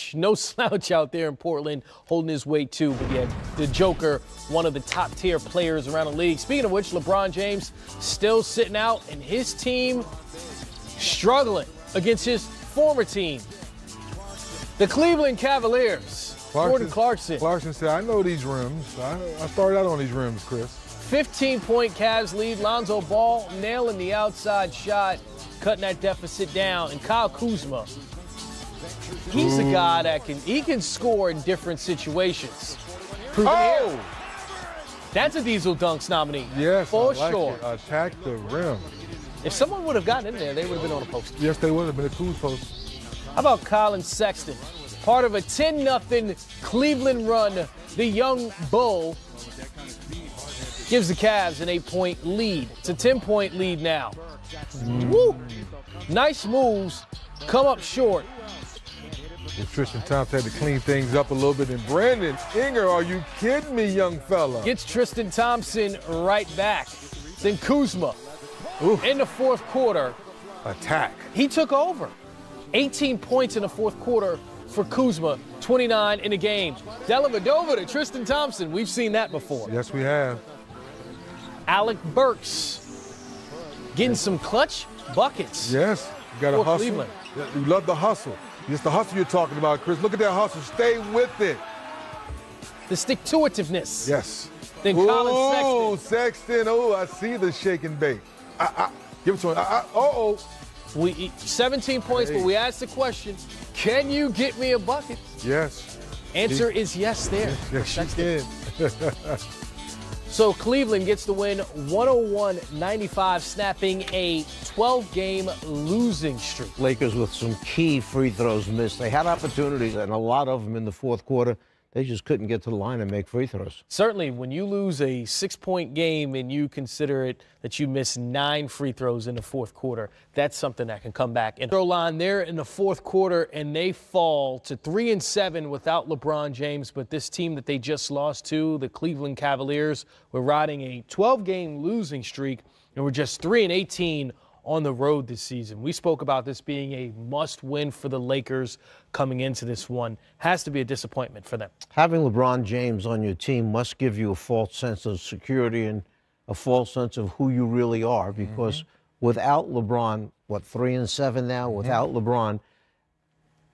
Jokic, no slouch out there in Portland, holding his weight too. But yeah, the Joker, one of the top-tier players around the league. Speaking of which, LeBron James still sitting out, and his team struggling against his former team, the Cleveland Cavaliers. Jordan Clarkson. Clarkson said, I know these rims. I started out on these rims, Chris. 15-point Cavs lead. Lonzo Ball nailing the outside shot, cutting that deficit down. And Kyle Kuzma, he's a guy that can score in different situations. Oh! That's a Diesel Dunks nominee. Yes, for I like sure. It. Attack the rim. If someone would have gotten in there, they would have been on a post. Yes, they would have been a Kuz post. How about Colin Sexton? Part of a 10-0 Cleveland run. The young Bull gives the Cavs an 8-point lead. It's a 10-point lead now. Woo! Nice moves, come up short. Well, Tristan Thompson had to clean things up a little bit. And Brandon Ingram, are you kidding me, young fella? Gets Tristan Thompson right back. Then Kuzma, in the fourth quarter. Attack. He took over. 18 points in the fourth quarter for Kuzma, 29 in the game. Dellavedova to Tristan Thompson. We've seen that before. Yes, we have. Alec Burks getting some clutch buckets. Yes, you got to hustle. Cleveland. You love the hustle. It's the hustle you're talking about, Chris. Look at that hustle. Stay with it. The stick-to-itiveness. Yes. Then Colin Sexton. Oh, Sexton. Oh, I see the shake and bake. Give it to him. 17 points, but we asked the question, can you get me a bucket? Yes. Answer is yes there. Yes, she can. So Cleveland gets the win 101-95, snapping a 12-game losing streak. Lakers with some key free throws missed. They had opportunities, and a lot of them in the fourth quarter. They just couldn't get to the line and make free throws. Certainly, when you lose a 6-point game and you consider it that you miss 9 free throws in the fourth quarter, that's something that can come back. And throw line there in the fourth quarter, and they fall to 3-7 without LeBron James. But this team that they just lost to, the Cleveland Cavaliers, were riding a 12-game losing streak and were just 3-18 on the road this season. We spoke about this being a must-win for the Lakers coming into this one. Has to be a disappointment for them. Having LeBron James on your team must give you a false sense of security and a false sense of who you really are, because without LeBron, 3-7 now, without LeBron,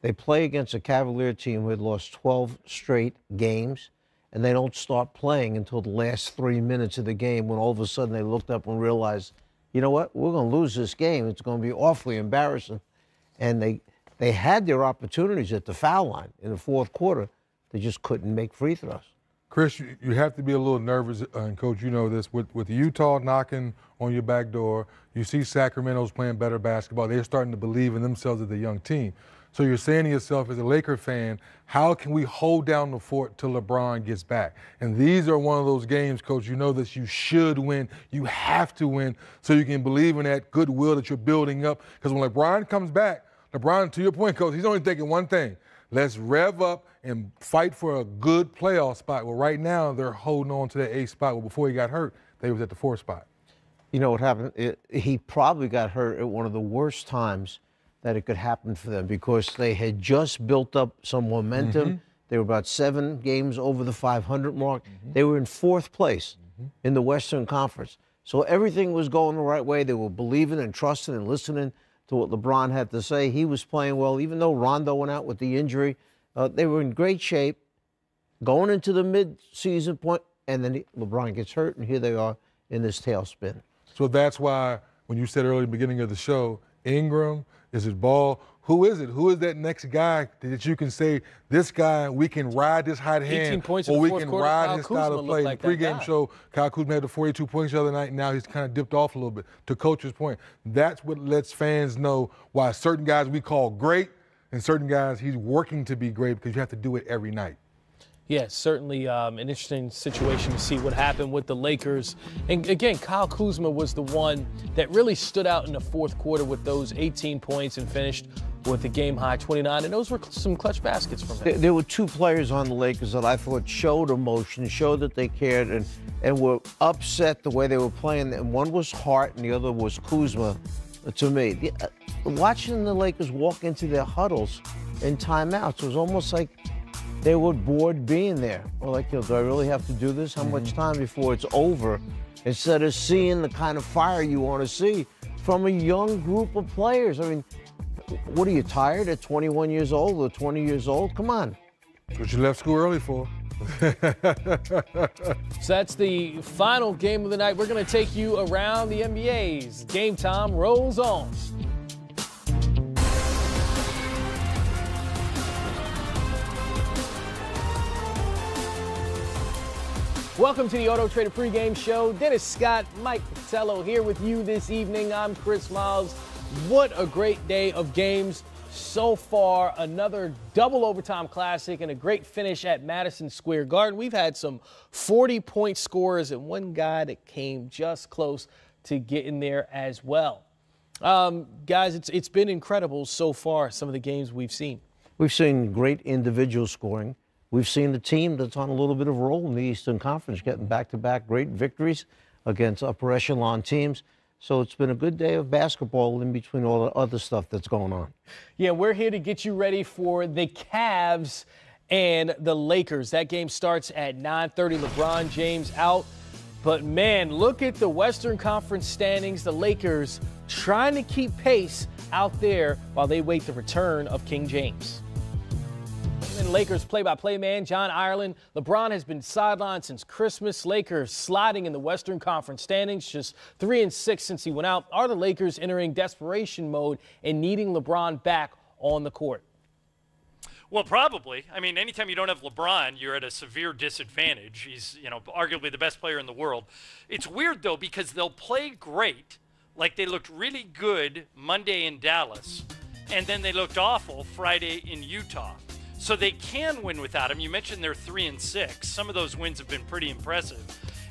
they play against a Cavalier team who had lost 12 straight games, and they don't start playing until the last 3 minutes of the game, when all of a sudden they looked up and realized, you know what, we're going to lose this game. It's going to be awfully embarrassing. And they had their opportunities at the foul line in the fourth quarter. They just couldn't make free throws. Chris, you have to be a little nervous, and Coach, you know this, with Utah knocking on your back door. You see Sacramento's playing better basketball. They're starting to believe in themselves as a young team. So you're saying to yourself, as a Laker fan, how can we hold down the fort till LeBron gets back? And these are one of those games, Coach, you know that you should win. You have to win so you can believe in that goodwill that you're building up. Because when LeBron comes back, LeBron, to your point, Coach, he's only thinking one thing. Let's rev up and fight for a good playoff spot. Well, right now, they're holding on to that 8th spot. Well, before he got hurt, they was at the 4th spot. You know what happened? He probably got hurt at one of the worst times that it could happen for them, because they had just built up some momentum. They were about 7 games over the 500 mark. They were in 4th place in the Western Conference. So everything was going the right way. They were believing and trusting and listening to what LeBron had to say. He was playing well, even though Rondo went out with the injury. They were in great shape going into the mid-season point, and then LeBron gets hurt, and here they are in this tailspin. So that's why when you said earlier in the beginning of the show, Ingram, is it Ball? Who is it? Who is that next guy that you can say, this guy, we can ride this hot hand, 18 points or in the we fourth can quarter, ride Kyle his Kuzma style of play? like In the pregame guy. show, Kyle Kuzma had the 42 points the other night. Now he's kind of dipped off a little bit. To Coach's point, that's what lets fans know why certain guys we call great and certain guys he's working to be great, because you have to do it every night. Yeah, certainly an interesting situation to see what happened with the Lakers. And again, Kyle Kuzma was the one that really stood out in the fourth quarter with those 18 points and finished with a game-high 29. And those were some clutch baskets from him. There were 2 players on the Lakers that I thought showed emotion, showed that they cared, and were upset the way they were playing. And one was Hart and the other was Kuzma, to me. Watching the Lakers walk into their huddles, in timeouts. It was almost like they were bored being there. Or like, do I really have to do this? How much time before it's over? Instead of seeing the kind of fire you want to see from a young group of players. I mean, what are you, tired at 21 years old or 20 years old? Come on. That's what you left school early for. So that's the final game of the night. We're going to take you around the NBA's. Game time rolls on. Welcome to the Auto Trader pregame show. Dennis Scott, Mike Patello here with you this evening. I'm Chris Miles. What a great day of games so far. Another double overtime classic and a great finish at Madison Square Garden. We've had some 40-point scorers and one guy that came just close to getting there as well. Guys, it's been incredible so far, some of the games we've seen. We've seen great individual scoring. We've seen the team that's on a little bit of a roll in the Eastern Conference getting back-to-back great victories against upper echelon teams. So it's been a good day of basketball in between all the other stuff that's going on. Yeah, we're here to get you ready for the Cavs and the Lakers. That game starts at 9:30. LeBron James out. But, man, look at the Western Conference standings. The Lakers trying to keep pace out there while they wait the return of King James. And Lakers play-by-play man John Ireland. LeBron has been sidelined since Christmas. Lakers sliding in the Western Conference standings, just 3-6 since he went out. Are the Lakers entering desperation mode and needing LeBron back on the court? Well, probably. I mean, anytime you don't have LeBron, you're at a severe disadvantage. He's, arguably the best player in the world. It's weird, though, because they'll play great, like they looked really good Monday in Dallas, and then they looked awful Friday in Utah. So they can win without him. You mentioned they're 3-6. Some of those wins have been pretty impressive.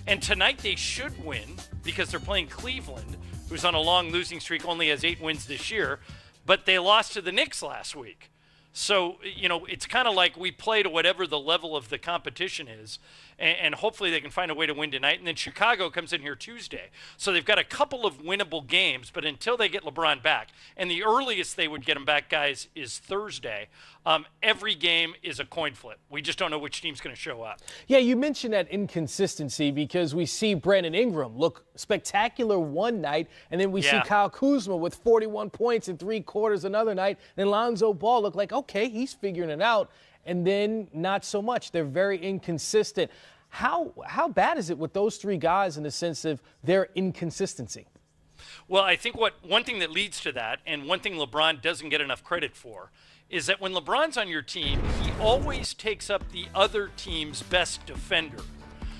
And tonight they should win because they're playing Cleveland, who's on a long losing streak, only has 8 wins this year. But they lost to the Knicks last week. So, it's kind of like we play to whatever the level of the competition is, and hopefully they can find a way to win tonight. And then Chicago comes in here Tuesday. So they've got a couple of winnable games, but until they get LeBron back, and the earliest they would get him back, guys, is Thursday, every game is a coin flip. We just don't know which team's going to show up. Yeah, you mentioned that inconsistency because we see Brandon Ingram look spectacular one night, and then we see Kyle Kuzma with 41 points in 3 quarters another night, and Lonzo Ball look like, okay, he's figuring it out, and then not so much. They're very inconsistent. How bad is it with those 3 guys in the sense of their inconsistency? Well, I think one thing that leads to that, and one thing LeBron doesn't get enough credit for, is that when LeBron's on your team, he always takes up the other team's best defender.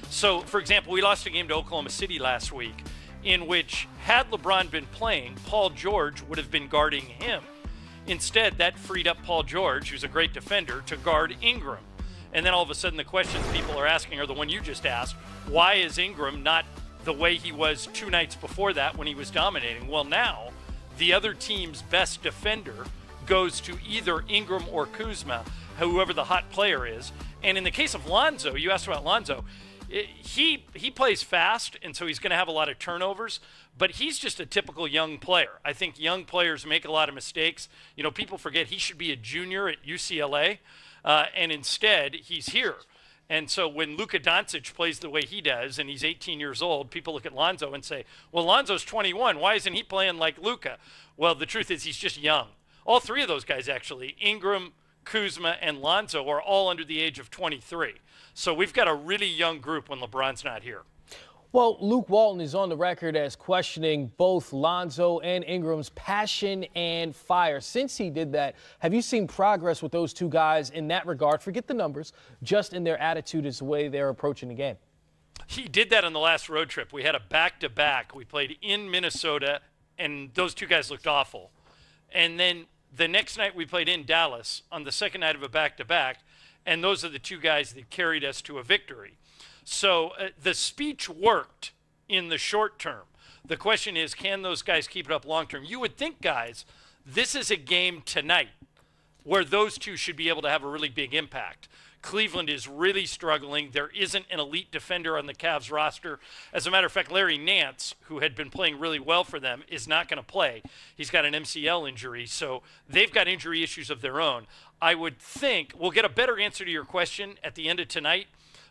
So, for example, we lost a game to Oklahoma City last week in which, had LeBron been playing, Paul George would have been guarding him. Instead, that freed up Paul George, who's a great defender, to guard Ingram. And then all of a sudden the questions people are asking are the one you just asked. Why is Ingram not the way he was 2 nights before that when he was dominating? Well, now the other team's best defender goes to either Ingram or Kuzma, whoever the hot player is. And in the case of Lonzo, you asked about Lonzo, he plays fast, and so he's going to have a lot of turnovers, but he's just a typical young player. I think young players make a lot of mistakes. People forget he should be a junior at UCLA, and instead he's here. And so when Luka Doncic plays the way he does, and he's 18 years old, people look at Lonzo and say, well, Lonzo's 21. Why isn't he playing like Luka? Well, the truth is he's just young. All 3 of those guys, actually, Ingram, Kuzma, and Lonzo, are all under the age of 23. So we've got a really young group when LeBron's not here. Well, Luke Walton is on the record as questioning both Lonzo and Ingram's passion and fire. Since he did that, have you seen progress with those 2 guys in that regard? Forget the numbers, just in their attitude as the way they're approaching the game. He did that on the last road trip. We had a back-to-back. We played in Minnesota, and those 2 guys looked awful. And then the next night we played in Dallas on the second night of a back-to-back, and those are the 2 guys that carried us to a victory. So the speech worked in the short term. The question is, can those guys keep it up long term? You would think, guys, this is a game tonight where those 2 should be able to have a really big impact. Cleveland is really struggling. There isn't an elite defender on the Cavs roster. As a matter of fact, Larry Nance, who had been playing really well for them, is not going to play. He's got an MCL injury, so they've got injury issues of their own. I would think we'll get a better answer to your question at the end of tonight,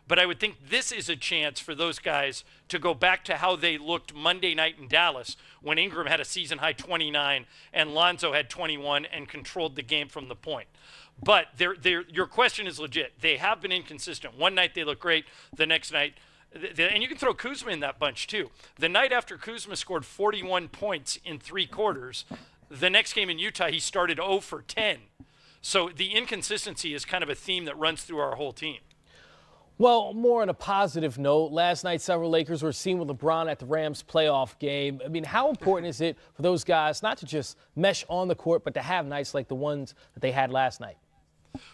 but I would think this is a chance for those guys to go back to how they looked Monday night in Dallas when Ingram had a season-high 29 and Lonzo had 21 and controlled the game from the point. But your question is legit. They have been inconsistent. One night they look great, the next night and you can throw Kuzma in that bunch too. The night after Kuzma scored 41 points in 3 quarters, the next game in Utah he started 0 for 10. So the inconsistency is kind of a theme that runs through our whole team. Well, more on a positive note, last night several Lakers were seen with LeBron at the Rams playoff game. I mean, how important is it for those guys not to just mesh on the court, but to have nights like the ones that they had last night?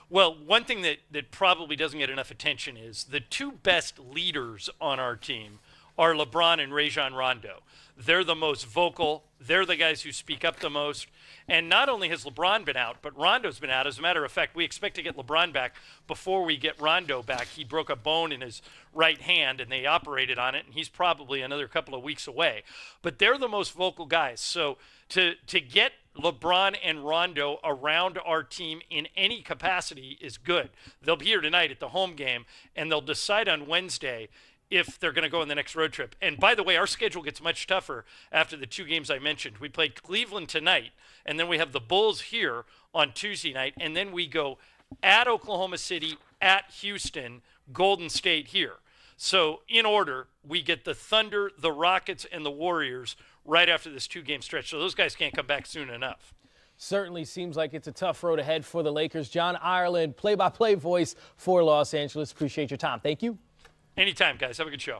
Well, one thing that probably doesn't get enough attention is the 2 best leaders on our team are LeBron and Rajon Rondo. They're the most vocal. They're the guys who speak up the most. And not only has LeBron been out, but Rondo's been out. As a matter of fact, we expect to get LeBron back before we get Rondo back. He broke a bone in his right hand, and they operated on it, and he's probably another couple of weeks away. But they're the most vocal guys. So to get LeBron and Rondo around our team in any capacity is good. They'll be here tonight at the home game, and they'll decide on Wednesday if they're going to go on the next road trip. And by the way, our schedule gets much tougher after the 2 games I mentioned. We played Cleveland tonight, and then we have the Bulls here on Tuesday night, and then we go at Oklahoma City, at Houston, Golden State here. So in order, we get the Thunder, the Rockets, and the Warriors right after this 2-game stretch. So those guys can't come back soon enough. Certainly seems like it's a tough road ahead for the Lakers. John Ireland, play-by-play voice for Los Angeles. Appreciate your time. Thank you. Anytime, guys. Have a good show.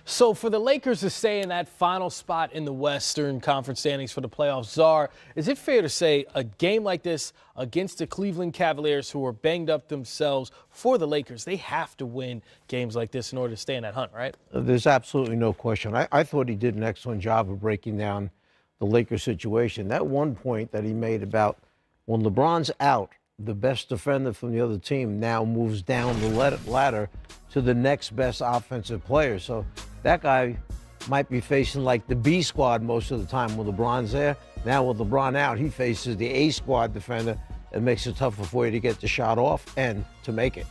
So for the Lakers to stay in that final spot in the Western Conference standings for the playoffs, Czar, is it fair to say a game like this against the Cleveland Cavaliers, who are banged up themselves, for the Lakers, they have to win games like this in order to stay in that hunt, right? There's absolutely no question. I thought he did an excellent job of breaking down the Lakers situation. That one point that he made about when LeBron's out, the best defender from the other team now moves down the ladder to the next best offensive player. So that guy might be facing like the B squad most of the time when LeBron's there. Now with LeBron out, he faces the A squad defender. It makes it tougher for you to get the shot off and to make it.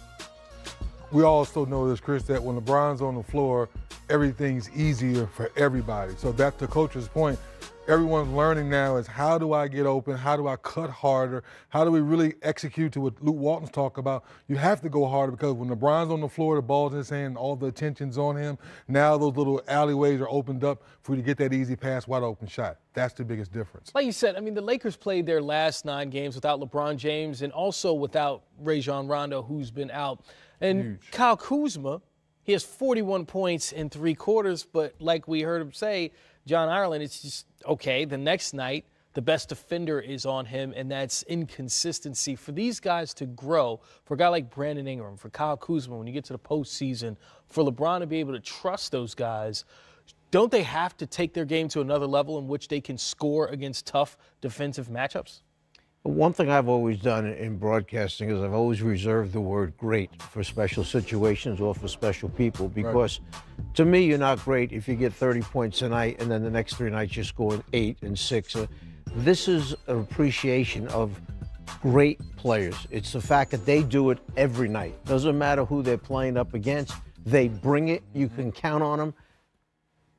We also know this, Chris, that when LeBron's on the floor, everything's easier for everybody. So that's the coach's point. Everyone's learning now is, how do I get open? How do I cut harder? How do we really execute to what Luke Walton's talk about? You have to go harder, because when LeBron's on the floor, the ball's in his hand, all the attention's on him. Now those little alleyways are opened up for you to get that easy pass, wide open shot. That's the biggest difference. Like you said, I mean, the Lakers played their last 9 games without LeBron James and also without Rajon Rondo, who's been out. And Huge. Kyle Kuzma, he has 41 points in 3 quarters, but like we heard him say, John Ireland, it's just, okay, the next night, the best defender is on him, and that's inconsistency. For these guys to grow, for a guy like Brandon Ingram, for Kyle Kuzma, when you get to the postseason, for LeBron to be able to trust those guys, don't they have to take their game to another level in which they can score against tough defensive matchups? One thing I've always done in broadcasting is I've always reserved the word great for special situations or for special people, because to me, you're not great if you get 30 points a night and then the next 3 nights you're scoring 8 and 6. This is an appreciation of great players. It's the fact that they do it every night. Doesn't matter who they're playing up against. They bring it. You can count on them.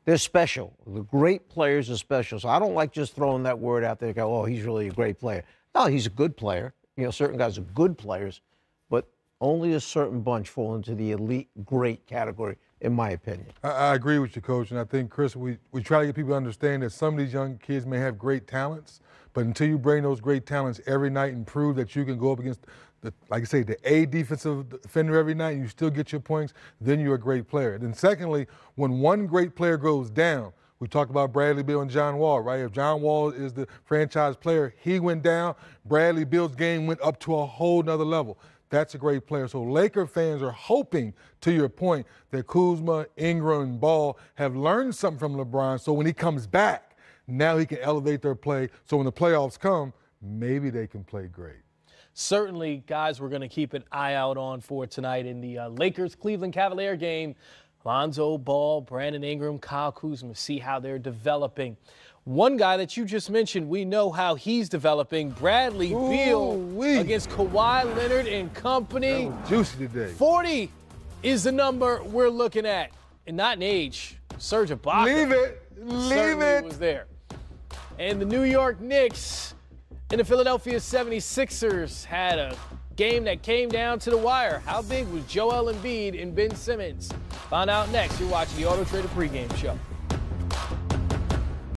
They're special. The great players are special. So I don't like just throwing that word out there, go, oh, he's really a great player. No, he's a good player. You know, certain guys are good players, but only a certain bunch fall into the elite great category, in my opinion. I agree with you, Coach, and I think, Chris, we try to get people to understand that some of these young kids may have great talents, but until you bring those great talents every night and prove that you can go up against, like I say, the A defensive defender every night and you still get your points, then you're a great player. Then secondly, when one great player goes down, we talked about Bradley Beal and John Wall, right? If John Wall is the franchise player, he went down, Bradley Beal's game went up to a whole nother level. That's a great player. So Laker fans are hoping, to your point, that Kuzma, Ingram, and Ball have learned something from LeBron, so when he comes back, now he can elevate their play, so when the playoffs come, maybe they can play great. Certainly, guys, we're going to keep an eye out on for tonight in the Lakers-Cleveland Cavalier game. Lonzo Ball, Brandon Ingram, Kyle Kuzma, see how they're developing. One guy that you just mentioned, we know how he's developing. Bradley Beal against Kawhi Leonard and company. That was juicy today. 40 is the number we're looking at. And not in age. Serge Ibaka. Leave it. Leave it. Was there. And the New York Knicks and the Philadelphia 76ers had a game that came down to the wire. How big was Joel Embiid and Ben Simmons? Find out next. You're watching the Auto Trader pregame show.